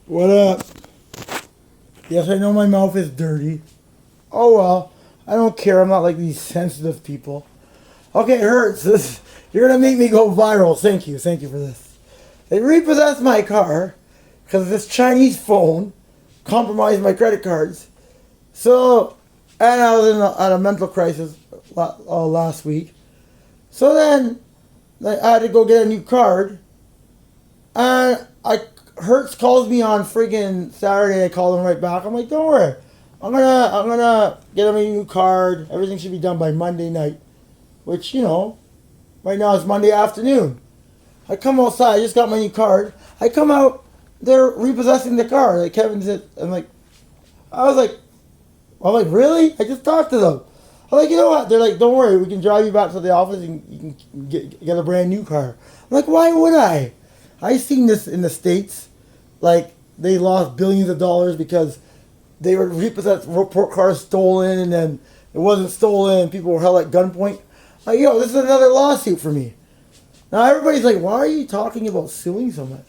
What up? Yes, I know my mouth is dirty. Oh well, I don't care. I'm not like these sensitive people. Okay, Hertz, you're gonna make me go viral. Thank you for this. They repossessed my car because this Chinese phone compromised my credit cards. So, and I was at a mental crisis last week. So then, I had to go get a new card, and Hertz calls me on friggin' Saturday. I call him right back. I'm like, don't worry, I'm gonna get him a new card. Everything should be done by Monday night, which right now it's Monday afternoon. I come outside. I just got my new card. I come out. They're repossessing the car. Like Kevin said, I was like, really? I just talked to them. I'm like, you know what? They're like, don't worry, we can drive you back to the office and you can get a brand new car. I'm like, why would I? I seen this in the States. Like, they lost billions of dollars because they were repossessed, report cars stolen, and then it wasn't stolen, and people were held at gunpoint. Like, this is another lawsuit for me. Now, everybody's like, why are you talking about suing so much?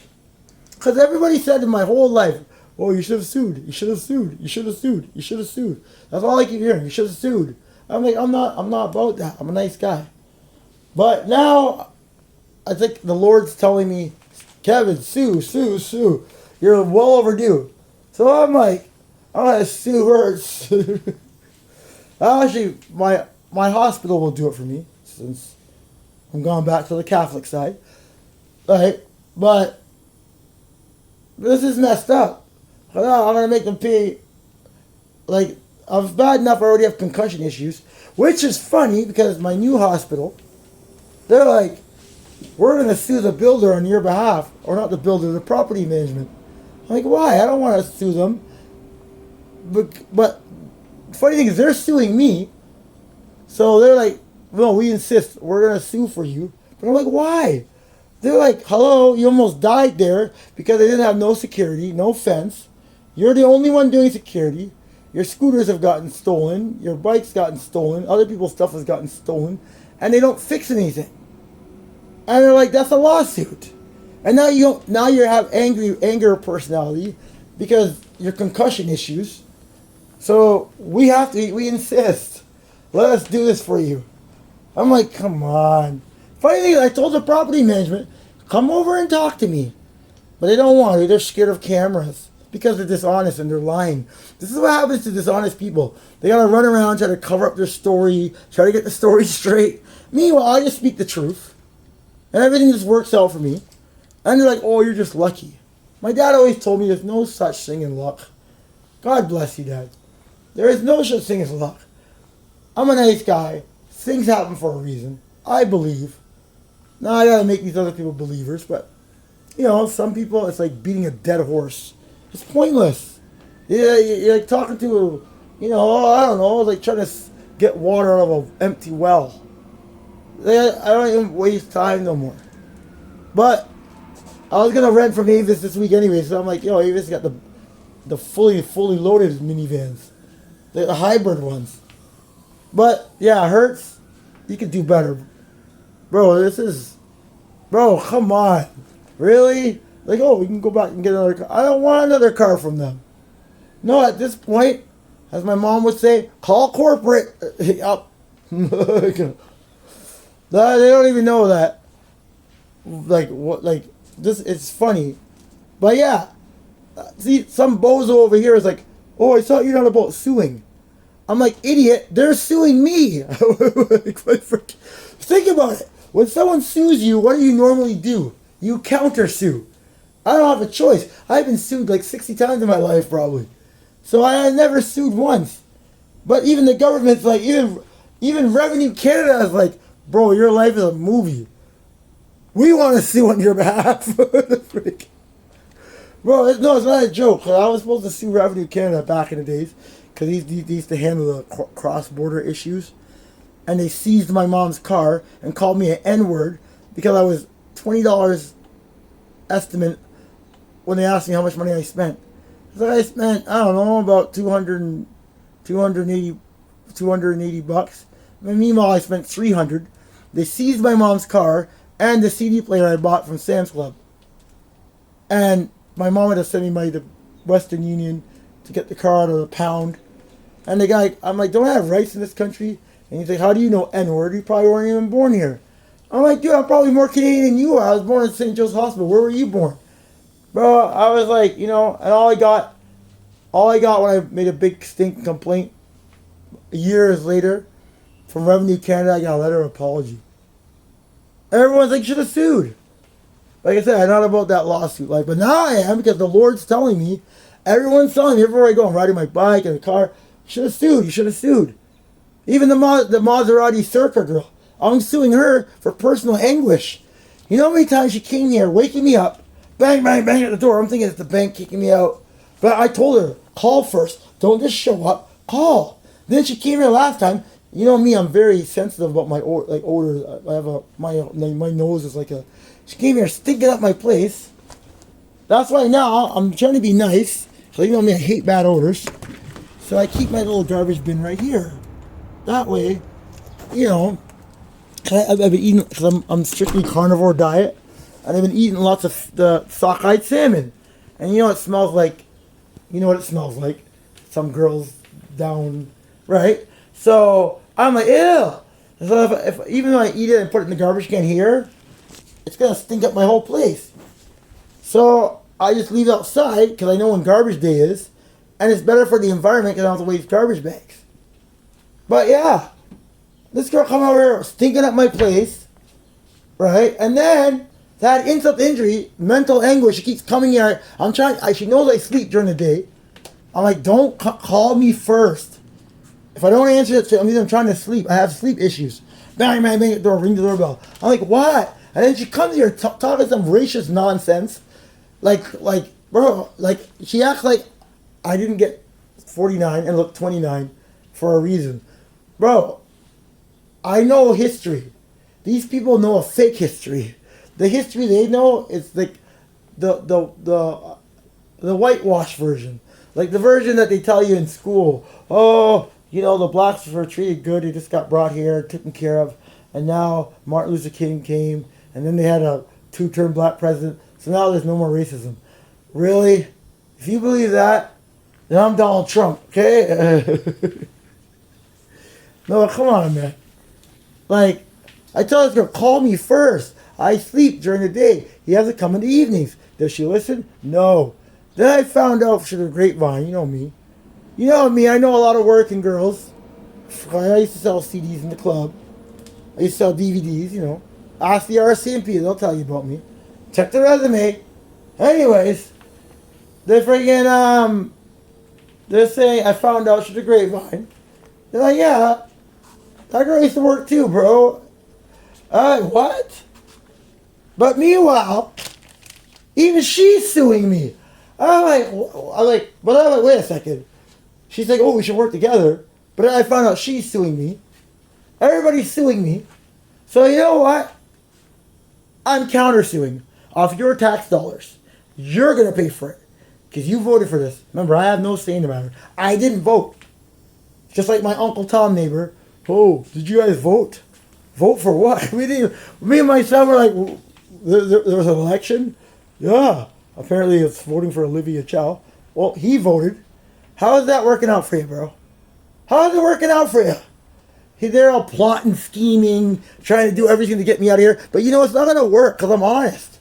Because everybody said in my whole life, oh, you should have sued. You should have sued. You should have sued. You should have sued. That's all I keep hearing. You should have sued. I'm like, I'm not about that. I'm a nice guy. But now, I think the Lord's telling me, Kevin, sue. You're well overdue. So I'm like, I'm going to sue Hertz. Actually, my hospital will do it for me, since I'm going back to the Catholic side. Right? But this is messed up. I'm going to make them pay, like, I was bad enough I already have concussion issues, which is funny because my new hospital, they're like, we're going to sue the builder on your behalf, or not the builder, the property management. I'm like, why? I don't want to sue them. But funny thing is, they're suing me, so they're like, no, we insist, we're going to sue for you. But I'm like, why? They're like, hello, you almost died there because they didn't have no security, no fence. You're the only one doing security. Your scooters have gotten stolen. Your bike's gotten stolen. Other people's stuff has gotten stolen. And they don't fix anything. And they're like, that's a lawsuit. And now you have anger personality because your concussion issues. So we insist. Let us do this for you. I'm like, come on. Funny thing is, I told the property management, come over and talk to me. But they don't want to. They're scared of cameras. Because they're dishonest and they're lying. This is what happens to dishonest people. They gotta run around, try to cover up their story, try to get the story straight. Meanwhile, I just speak the truth. And everything just works out for me. And they're like, oh, you're just lucky. My dad always told me there's no such thing in luck. God bless you, Dad. There is no such thing as luck. I'm a nice guy. Things happen for a reason. I believe. Now I gotta make these other people believers, but some people, it's like beating a dead horse. It's pointless. Yeah, you're like talking to, I don't know, like trying to get water out of an empty well. I don't even waste time no more. But I was gonna rent from Avis this week anyway, so I'm like, Avis got the fully loaded minivans, the hybrid ones. But yeah, Hertz, you could do better, bro. Bro, come on, really? Like, oh, we can go back and get another car. I don't want another car from them. No, at this point, as my mom would say, call corporate. Yup. They don't even know that. Like, what, like, this, it's funny. But yeah, see, some bozo over here is like, oh, I thought you're not about suing. I'm like, idiot, they're suing me. Think about it. When someone sues you, what do you normally do? You counter-sue. I don't have a choice. I've been sued like 60 times in my life, probably. So I never sued once. But even the government's like, even Revenue Canada is like, bro, your life is a movie. We want to sue on your behalf. Bro, no, it's not a joke. I was supposed to sue Revenue Canada back in the days because they used to handle the cross-border issues. And they seized my mom's car and called me an N-word because I was $20 estimate when they asked me how much money I spent. I spent, I don't know, about 280 bucks. And meanwhile, I spent 300. They seized my mom's car and the CD player I bought from Sam's Club. And my mom had to send me money to Western Union to get the car out of the pound. And the guy, I'm like, don't I have rights in this country? And he's like, how do you know N-word? You probably weren't even born here. I'm like, dude, I'm probably more Canadian than you are. I was born in St. Joe's Hospital. Where were you born? Bro, I was like, and all I got when I made a big stink complaint years later from Revenue Canada, I got a letter of apology. Everyone's like, you should have sued. Like I said, I'm not about that lawsuit life, but now I am because the Lord's telling me, everyone's telling me everywhere I go, I'm riding my bike in the car, you should have sued, you should have sued. Even the Maserati Circa girl, I'm suing her for personal anguish. You know how many times she came here, waking me up, bang, bang, bang at the door. I'm thinking it's the bank kicking me out. But I told her, call first. Don't just show up. Call. Then she came here last time. You know me, I'm very sensitive about my odors. I have my nose is like a. She came here stinking up my place. That's why now I'm trying to be nice. So you know me, I hate bad odors. So I keep my little garbage bin right here. That way, I've been eating because I'm strictly carnivore diet, and I've been eating lots of the sockeye salmon, and it smells like, what it smells like, some girls down, right? So I'm like, ew. So if even though I eat it and put it in the garbage can here, it's gonna stink up my whole place. So I just leave it outside because I know when garbage day is, and it's better for the environment because I don't have to waste garbage bags. But yeah. This girl come over here stinking up my place, right? And then that insult to injury, mental anguish. She keeps coming here. She knows I sleep during the day. I'm like, don't call me first. If I don't answer it, I'm trying to sleep. I have sleep issues. Bang, bang, bang at the door, ring the doorbell. I'm like, what? And then she comes here talking some racist nonsense. Like, bro, she acts like I didn't get 49 and look 29 for a reason. Bro, I know history. These people know a fake history. The history they know is like the whitewash version. Like the version that they tell you in school. Oh, the blacks were treated good. They just got brought here, taken care of. And now Martin Luther King came. And then they had a 2-term black president. So now there's no more racism. Really? If you believe that, then I'm Donald Trump, okay? No, come on, man. Like, I tell this girl, call me first. I sleep during the day. He has to come in the evenings. Does she listen? No. Then I found out through the grapevine. You know me. You know me. I know a lot of working girls. I used to sell CDs in the club. I used to sell DVDs, Ask the RCMP. They'll tell you about me. Check the resume. Anyways, they're saying I found out through the grapevine. They're like, yeah. That girl used to work too, bro. What? But meanwhile, even she's suing me. I'm like, wait a second. She's like, oh, we should work together. But then I found out she's suing me. Everybody's suing me. So you know what? I'm countersuing off your tax dollars. You're going to pay for it. Because you voted for this. Remember, I have no say in the matter. I didn't vote. Just like my Uncle Tom neighbor. Oh, did you guys vote? Vote for what? Me and my son were like, there was an election? Yeah. Apparently it's voting for Olivia Chow. Well, he voted. How is that working out for you, bro? How is it working out for you? They're all plotting, scheming, trying to do everything to get me out of here. But it's not going to work because I'm honest.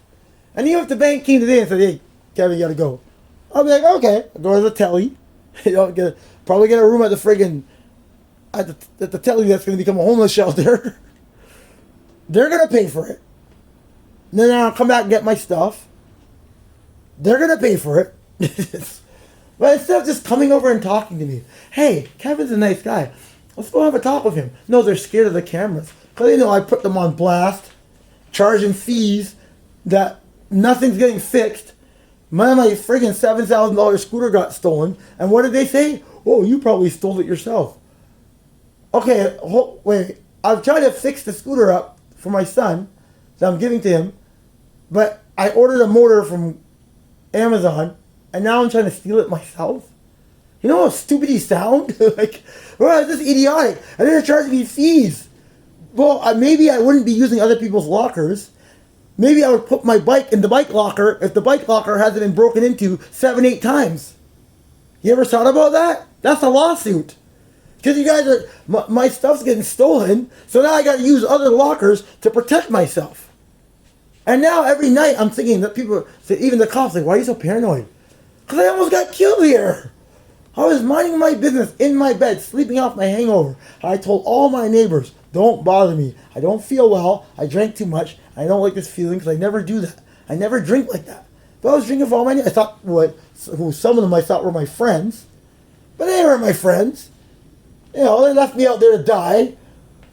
And even if the bank came today and said, hey, Kevin, you got to go. I'll be like, okay. I'll go to the telly. Probably get a room at the friggin' at the telly that's going to become a homeless shelter. They're going to pay for it. And then I'll come back and get my stuff. They're going to pay for it. But instead of just coming over and talking to me, hey, Kevin's a nice guy. Let's go have a talk with him. No, they're scared of the cameras. Because they know I put them on blast, charging fees that nothing's getting fixed. My friggin' $7,000 scooter got stolen. And what did they say? Oh, you probably stole it yourself. Okay, wait. I'm trying to fix the scooter up for my son that I'm giving to him. But I ordered a motor from Amazon. And now I'm trying to steal it myself. You know how stupid you sound? Well, it's just idiotic. And they're charging me fees. Well, maybe I wouldn't be using other people's lockers. maybe I would put my bike in the bike locker if the bike locker hasn't been broken into 7, 8 times. You ever thought about that? That's a lawsuit. Because you guys are, my stuff's getting stolen, so now I got to use other lockers to protect myself. And now every night I'm thinking that people, even the cops, like, why are you so paranoid? Because I almost got killed here. I was minding my business in my bed, sleeping off my hangover. I told all my neighbors, don't bother me. I don't feel well. I drank too much. I don't like this feeling because I never do that. I never drink like that. But I was drinking for all my neighbors. I thought, who some of them I thought were my friends. But they weren't my friends. You know, they left me out there to die,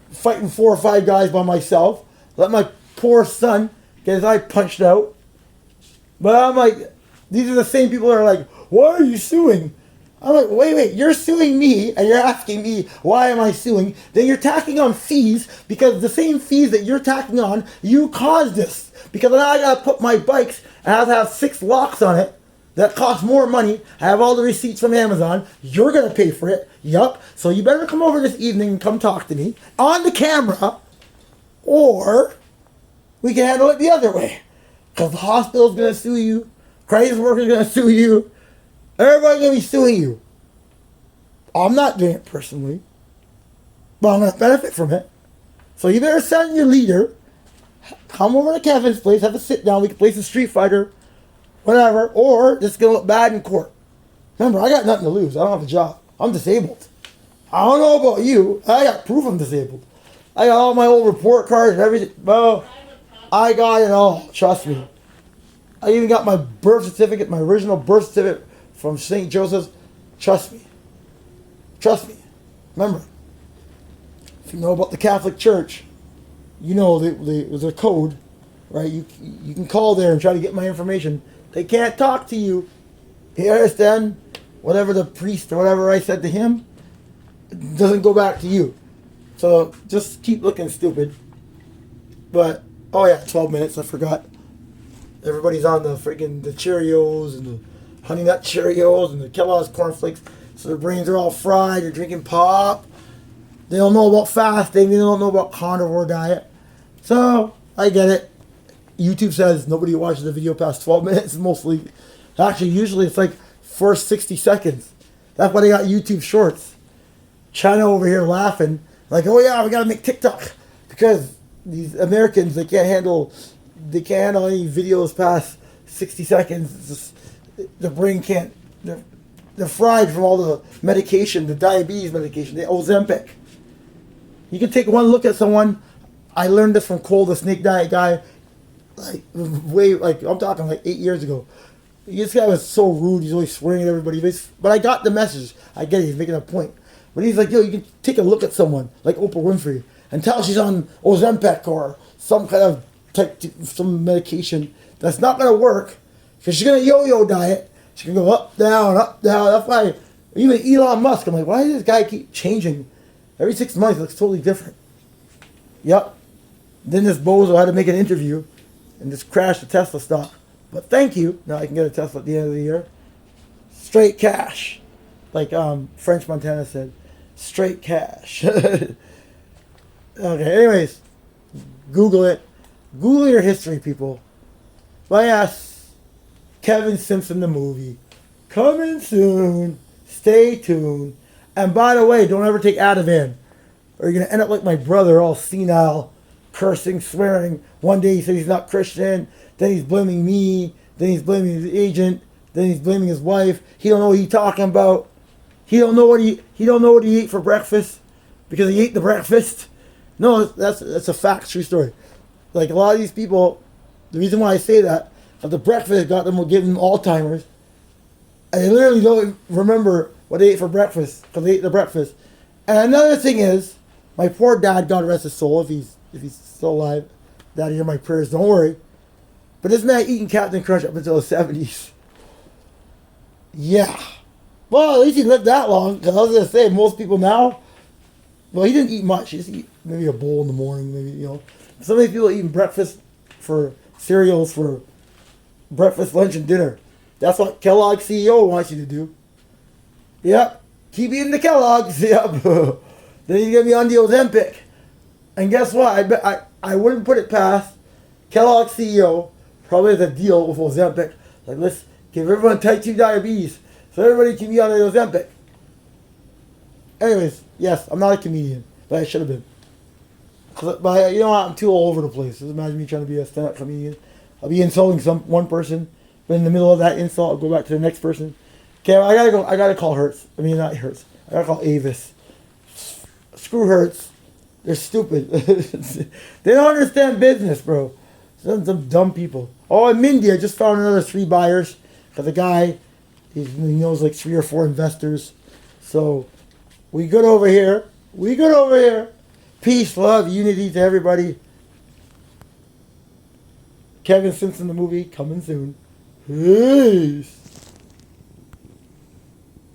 fighting 4 or 5 guys by myself. Let my poor son get his eye punched out. But I'm like, these are the same people that are like, why are you suing? I'm like, wait, you're suing me and you're asking me why am I suing? Then you're tacking on fees because the same fees that you're tacking on, you caused this. Because now I gotta put my bikes and I have to have 6 locks on it. That costs more money. I have all the receipts from Amazon. You're going to pay for it. Yup. So you better come over this evening and come talk to me on the camera. Or we can handle it the other way. Because the hospital's going to sue you. Crisis worker's going to sue you. Everybody's going to be suing you. I'm not doing it personally. But I'm going to benefit from it. So you better send your leader. Come over to Kevin's place. Have a sit down. We can play some Street Fighter. Whatever, or it's going to look bad in court. Remember, I got nothing to lose. I don't have a job. I'm disabled. I don't know about you. I got proof I'm disabled. I got all my old report cards and everything. Well, I got it all. Trust me. I even got my birth certificate, my original birth certificate from St. Joseph's. Trust me. Trust me. Remember, if you know about the Catholic Church, you know there's a code, right? You can call there and try to get my information. They can't talk to you. You understand? Whatever the priest or whatever I said to him, it doesn't go back to you. So just keep looking stupid. But, oh yeah, 12 minutes, I forgot. Everybody's on the Cheerios and the Honey Nut Cheerios and the Kellogg's cornflakes. So their brains are all fried. They're drinking pop. They don't know about fasting. They don't know about carnivore diet. So, I get it. YouTube says nobody watches the video past 12 minutes. Mostly, actually, usually it's like first 60 seconds. That's why they got YouTube Shorts. China over here laughing like, oh yeah, we gotta make TikTok because these Americans they can't handle any videos past 60 seconds. It's just, the brain can't. They're fried from all the medication, the diabetes medication, the Ozempic. You can take one look at someone. I learned this from Cole, the snake diet guy. I'm talking like 8 years ago. This guy was so rude. He's always swearing at everybody. But I got the message. I get it. He's making a point. But he's like, yo, you can take a look at someone like Oprah Winfrey and tell she's on Ozempic or some kind of some medication that's not going to work because she's going to yo-yo diet. She can go up, down, up, down. That's why even Elon Musk, I'm like, why does this guy keep changing? Every 6 months, it looks totally different. Yep. Then this bozo had to make an interview and just crash the Tesla stock. But thank you. Now I can get a Tesla at the end of the year. Straight cash. Like French Montana said. Straight cash. Okay, anyways. Google it. Google your history, people. But yes, Kevin Simpson the movie. Coming soon. Stay tuned. And by the way, don't ever take Ativan. Or you're going to end up like my brother, all senile, cursing, swearing. One day he said he's not Christian. Then he's blaming me. Then he's blaming his agent. Then he's blaming his wife. He don't know what he's talking about. He don't know what he ate for breakfast because he ate the breakfast. No, that's a fact, true story. Like a lot of these people, the reason why I say that, the breakfast got them, will give them Alzheimer's. And they literally don't remember what they ate for breakfast because they ate the breakfast. And another thing is, my poor dad, God rest his soul, if he's still alive. Daddy, hear my prayers, don't worry. But this man eating Captain Crunch up until the 70s. Yeah. Well, at least he lived that long. Because I was going to say, most people now, well, he didn't eat much. He just eat maybe a bowl in the morning, maybe, Some of these people eating breakfast for cereals for breakfast, lunch, and dinner. That's what Kellogg's CEO wants you to do. Yep. Keep eating the Kellogg's. Yep. Then he's going to be on the Ozempic. And guess what? I wouldn't put it past Kellogg's CEO probably has a deal with Ozempic. Like, let's give everyone type 2 diabetes so everybody can be on the Ozempic. Anyways, yes, I'm not a comedian, but I should have been. But you know what? I'm too all over the place. Just imagine me trying to be a stand-up comedian. I'll be insulting one person, but in the middle of that insult, I'll go back to the next person. Okay, I gotta go. I gotta call Hertz. I mean, not Hertz. I gotta call Avis. Screw Hertz. They're stupid. They don't understand business, bro. Some dumb people. Oh, in Mindy, I just found another 3 buyers. Because the guy, he knows like 3 or 4 investors. So, we good over here. We good over here. Peace, love, unity to everybody. Kevin Simpson, the movie, coming soon. Peace.